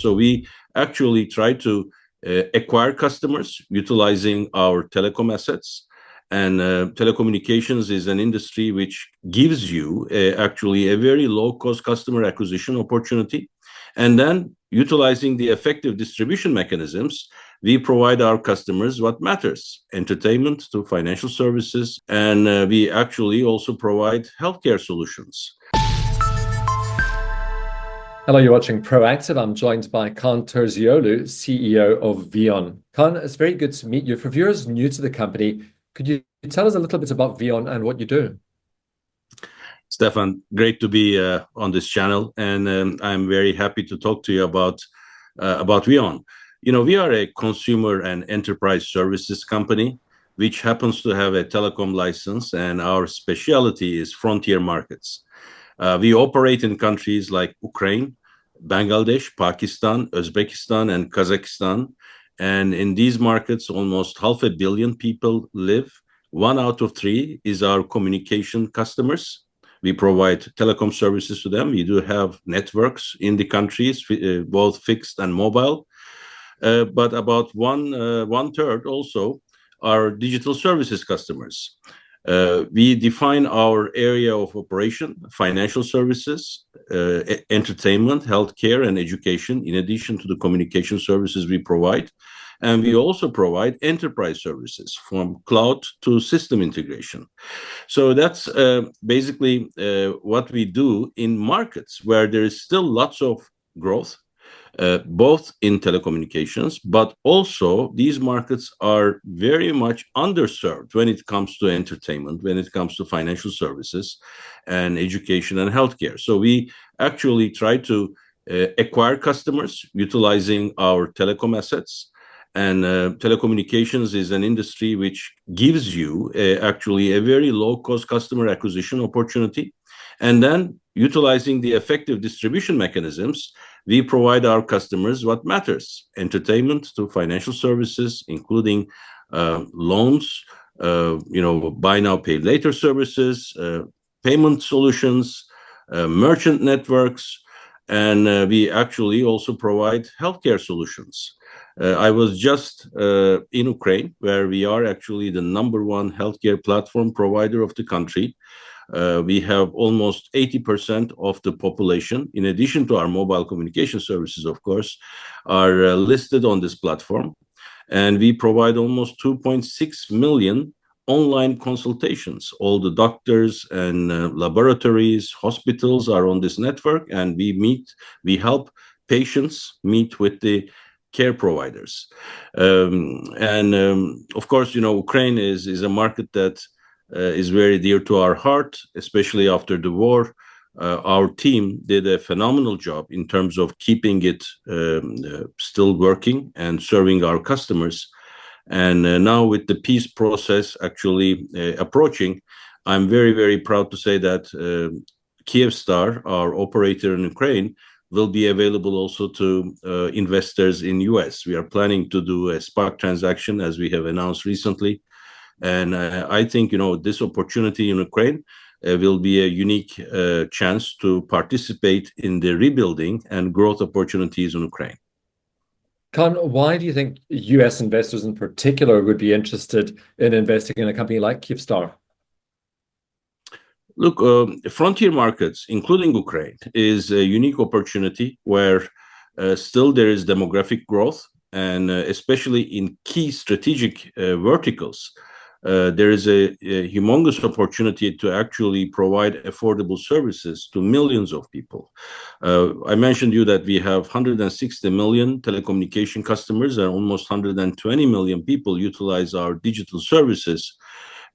So we actually try to acquire customers utilizing our telecom assets. And telecommunications is an industry which gives you actually a very low-cost customer acquisition opportunity. And then utilizing the effective distribution mechanisms, we provide our customers what matters: entertainment to financial services, and we actually also provide healthcare solutions. Hello, you're watching Proactive. I'm joined by Kaan Terzioğlu, CEO of VEON. Kaan, it's very good to meet you. For viewers new to the company, could you tell us a little bit about VEON and what you do? Stefan, great to be on this channel, and I'm very happy to talk to you about VEON. You know, we are a consumer and enterprise services company, which happens to have a telecom license, and our specialty is frontier markets. We operate in countries like Ukraine, Bangladesh, Pakistan, Uzbekistan, and Kazakhstan. And in these markets, almost 500 million people live. 1 out of 3 is our communication customers. We provide telecom services to them. We do have networks in the countries, both fixed and mobile. But about one third also are digital services customers. We define our area of operation: financial services, entertainment, healthcare, and education, in addition to the communication services we provide. And we also provide enterprise services, from cloud to system integration. So that's basically what we do in markets where there is still lots of growth, both in telecommunications, but also these markets are very much underserved when it comes to entertainment, when it comes to financial services and education and healthcare. So we actually try to acquire customers utilizing our telecom assets. And telecommunications is an industry which gives you actually a very low-cost customer acquisition opportunity. And then utilizing the effective distribution mechanisms, we provide our customers what matters: entertainment to financial services, including loans, buy now, pay later services, payment solutions, merchant networks, and we actually also provide healthcare solutions. I was just in Ukraine, where we are actually the #1 healthcare platform provider of the country. We have almost 80% of the population, in addition to our mobile communication services, of course, are listed on this platform. And we provide almost 2.6 million online consultations. All the doctors and laboratories, hospitals are on this network, and we help patients meet with the care providers. Of course, Ukraine is a market that is very dear to our heart, especially after the war. Our team did a phenomenal job in terms of keeping it still working and serving our customers. And now with the peace process actually approaching, I'm very, very proud to say that Kyivstar, our operator in Ukraine, will be available also to investors in US. We are planning to do a SPAC transaction, as we have announced recently. And I think, this opportunity in Ukraine will be a unique chance to participate in the rebuilding and growth opportunities in Ukraine. Kaan, why do you think US investors in particular would be interested in investing in a company like Kyivstar? Look, frontier markets, including Ukraine, is a unique opportunity where still there is demographic growth, and especially in key strategic verticals, there is a humongous opportunity to actually provide affordable services to millions of people. I mentioned to you that we have 160 million telecommunication customers, and almost 120 million people utilize our digital services.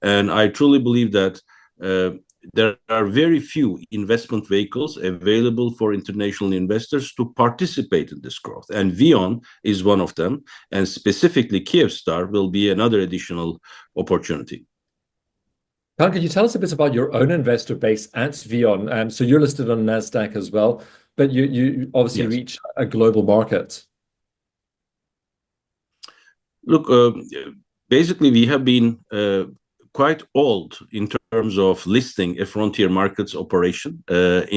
And I truly believe that there are very few investment vehicles available for international investors to participate in this growth. And VEON is one of them, and specifically Kyivstar will be another additional opportunity. Kaan, could you tell us a bit about your own investor base at VEON? So you're listed on NASDAQ as well, but you obviously reach a global market. Look, basically, we have been quite old in terms of listing a frontier markets operation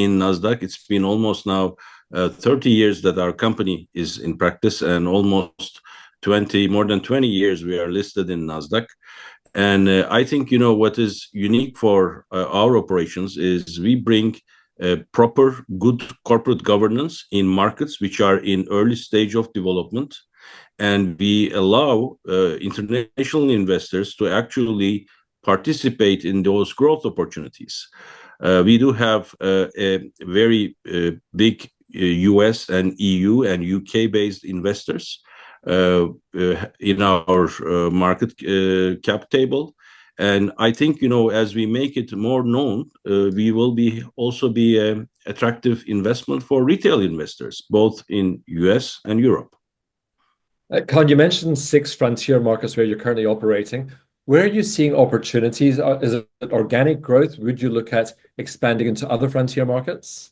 in NASDAQ. It's been almost now 30 years that our company is in practice, and almost more than 20 years we are listed in Nasdaq. And I think, what is unique for our operations is we bring proper, good corporate governance in markets which are in early stage of development, and we allow international investors to actually participate in those growth opportunities. We do have a very big US and EU and UK based investors in our market cap table. And I think, as we make it more known, we will also be an attractive investment for retail investors, both in US and Europe. Kaan, you mentioned 6 frontier markets where you're currently operating. Where are you seeing opportunities? Is it organic growth? Would you look at expanding into other frontier markets?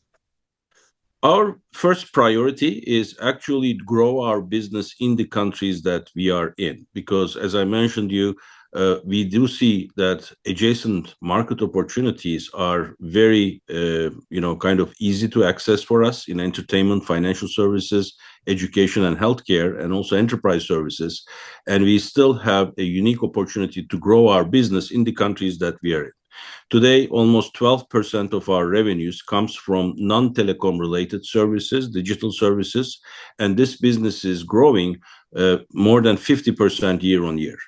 Our first priority is actually grow our business in the countries that we are in, because as I mentioned you, we do see that adjacent market opportunities are very, kind of easy to access for us in entertainment, financial services, education and healthcare, and also enterprise services. And we still have a unique opportunity to grow our business in the countries that we are in. Today, almost 12% of our revenues comes from non-telecom related services, digital services, and this business is growing more than 50% year on year.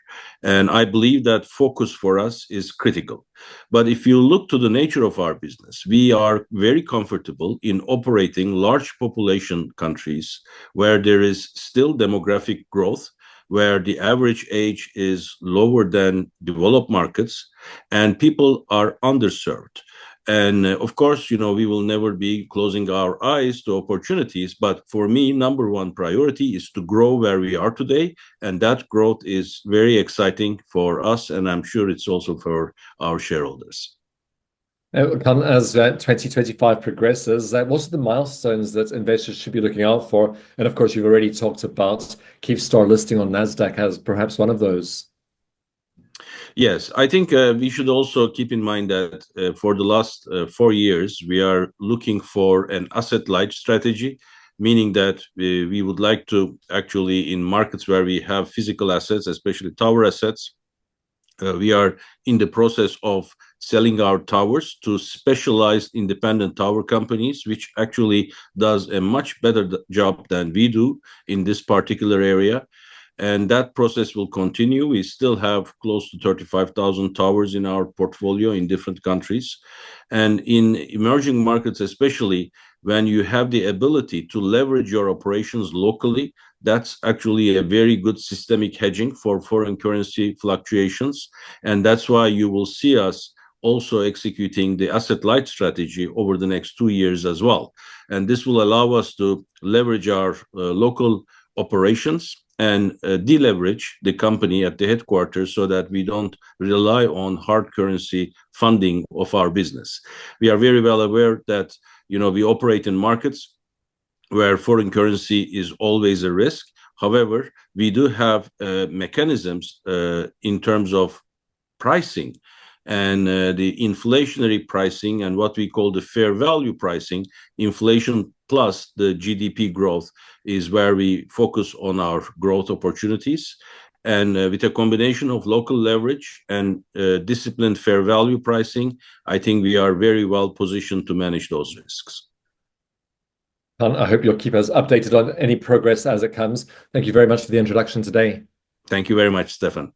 And I believe that focus for us is critical. But if you look to the nature of our business, we are very comfortable in operating large population countries where there is still demographic growth, where the average age is lower than developed markets, and people are underserved. And of course, we will never be closing our eyes to opportunities. But for me, number one priority is to grow where we are today. And that growth is very exciting for us. And I'm sure it's also for our shareholders. Kaan, as 2025 progresses, what are the milestones that investors should be looking out for? And of course, you've already talked about Kyivstar listing on Nasdaq as perhaps one of those. Yes, I think we should also keep in mind that for the last 4 years, we are looking for an asset-light strategy, meaning that we would like to actually, in markets where we have physical assets, especially tower assets, we are in the process of selling our towers to specialized independent tower companies, which actually does a much better job than we do in this particular area. And that process will continue. We still have close to 35,000 towers in our portfolio in different countries. And in emerging markets, especially when you have the ability to leverage your operations locally, that's actually a very good systemic hedging for foreign currency fluctuations. And that's why you will see us also executing the asset-light strategy over the next 2 years as well. And this will allow us to leverage our local operations and deleverage the company at the headquarters so that we don't rely on hard currency funding of our business. We are very well aware that, we operate in markets where foreign currency is always a risk. However, we do have mechanisms in terms of pricing and the inflationary pricing and what we call the fair value pricing. Inflation plus the GDP growth is where we focus on our growth opportunities. And with a combination of local leverage and disciplined fair value pricing, I think we are very well positioned to manage those risks. I hope you'll keep us updated on any progress as it comes. Thank you very much for the introduction today. Thank you very much, Stefan.